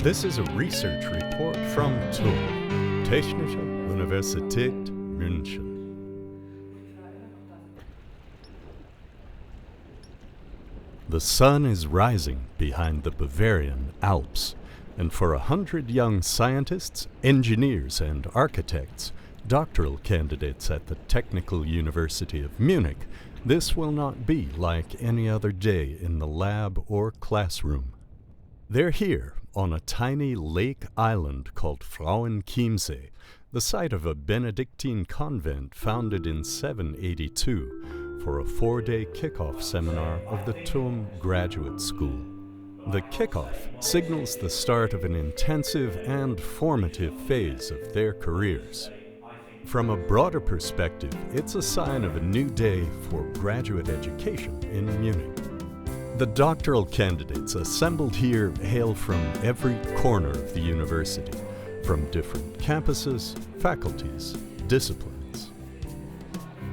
This is a research report from TUM, Technische Universität München. The sun is rising behind the Bavarian Alps, and for 100 young scientists, engineers, and architects, doctoral candidates at the Technical University of Munich, this will not be like any other day in the lab or classroom. They're here on a tiny lake island called Frauenchiemsee, the site of a Benedictine convent founded in 782 for a 4-day kickoff seminar of the TUM Graduate School. The kickoff signals the start of an intensive and formative phase of their careers. From a broader perspective, it's a sign of a new day for graduate education in Munich. The doctoral candidates assembled here hail from every corner of the university, from different campuses, faculties, disciplines.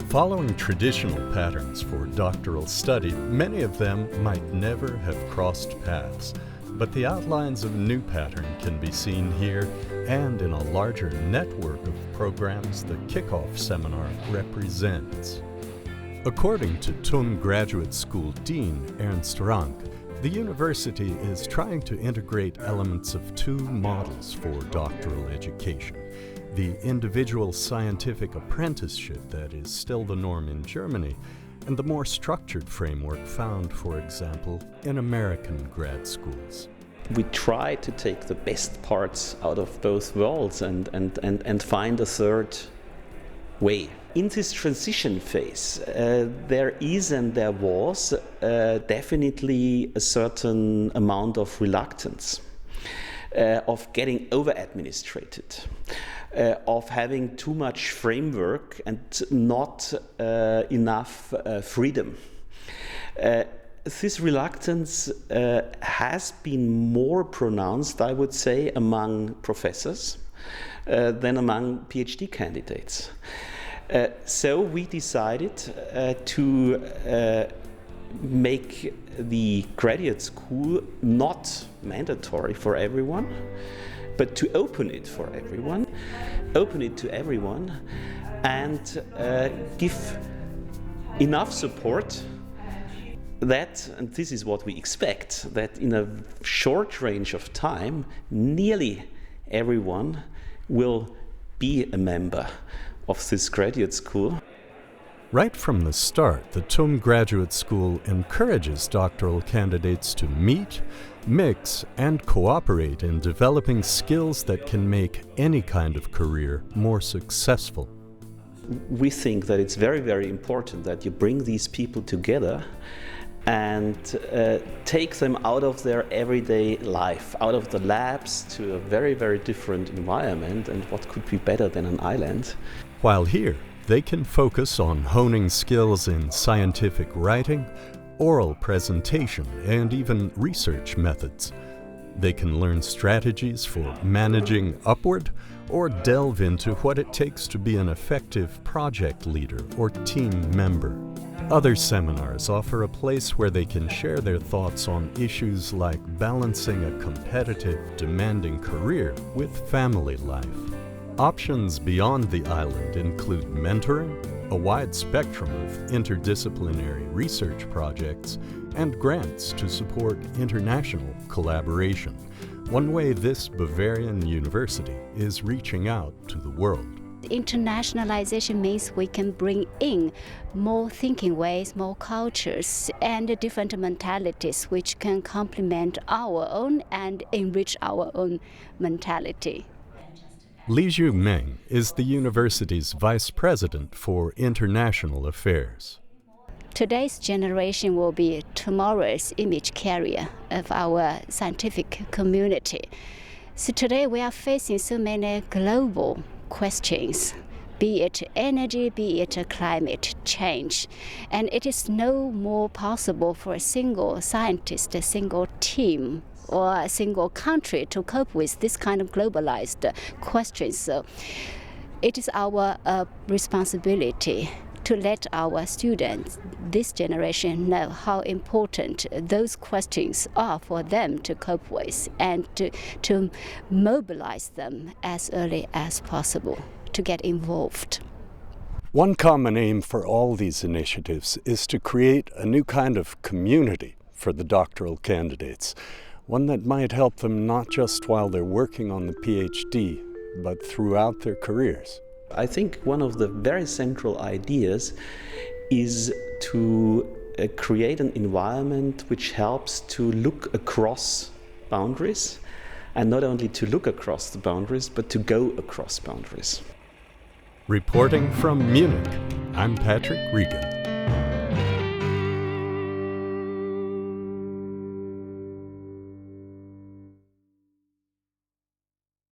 Following traditional patterns for doctoral study, many of them might never have crossed paths, but the outlines of a new pattern can be seen here and in a larger network of programs the kickoff seminar represents. According to TUM Graduate School Dean Ernst Rank, the university is trying to integrate elements of two models for doctoral education: the individual scientific apprenticeship that is still the norm in Germany, and the more structured framework found, for example, in American grad schools. We try to take the best parts out of both worlds and find a third way. In this transition phase, there is and there was definitely a certain amount of reluctance, of getting over-administrated, of having too much framework and not enough freedom. This reluctance has been more pronounced, I would say, among professors than among PhD candidates. So we decided to make the graduate school not mandatory for everyone, but to open it for everyone, open it to everyone, and give enough support that, and this is what we expect, that in a short range of time, nearly everyone will be a member of this graduate school. Right from the start, the TUM Graduate School encourages doctoral candidates to meet, mix, and cooperate in developing skills that can make any kind of career more successful. We think that it's very, very important that you bring these people together and take them out of their everyday life, out of the labs to a very, very different environment, and what could be better than an island. While here, they can focus on honing skills in scientific writing, oral presentation, and even research methods. They can learn strategies for managing upward or delve into what it takes to be an effective project leader or team member. Other seminars offer a place where they can share their thoughts on issues like balancing a competitive, demanding career with family life. Options beyond the island include mentoring, a wide spectrum of interdisciplinary research projects, and grants to support international collaboration. One way this Bavarian university is reaching out to the world. Internationalization means we can bring in more thinking ways, more cultures, and different mentalities which can complement our own and enrich our own mentality. Li Zhu Meng is the university's vice president for international affairs. Today's generation will be tomorrow's image carrier of our scientific community. So today we are facing so many global questions, be it energy, be it climate change. And it is no more possible for a single scientist, a single team, or a single country to cope with this kind of globalized questions. So it is our responsibility to let our students, this generation, know how important those questions are for them to cope with, and to mobilize them as early as possible to get involved. One common aim for all these initiatives is to create a new kind of community for the doctoral candidates, one that might help them not just while they're working on the PhD, but throughout their careers. I think one of the very central ideas is to create an environment which helps to look across boundaries, and not only to look across the boundaries, but to go across boundaries. Reporting from Munich, I'm Patrick Regan.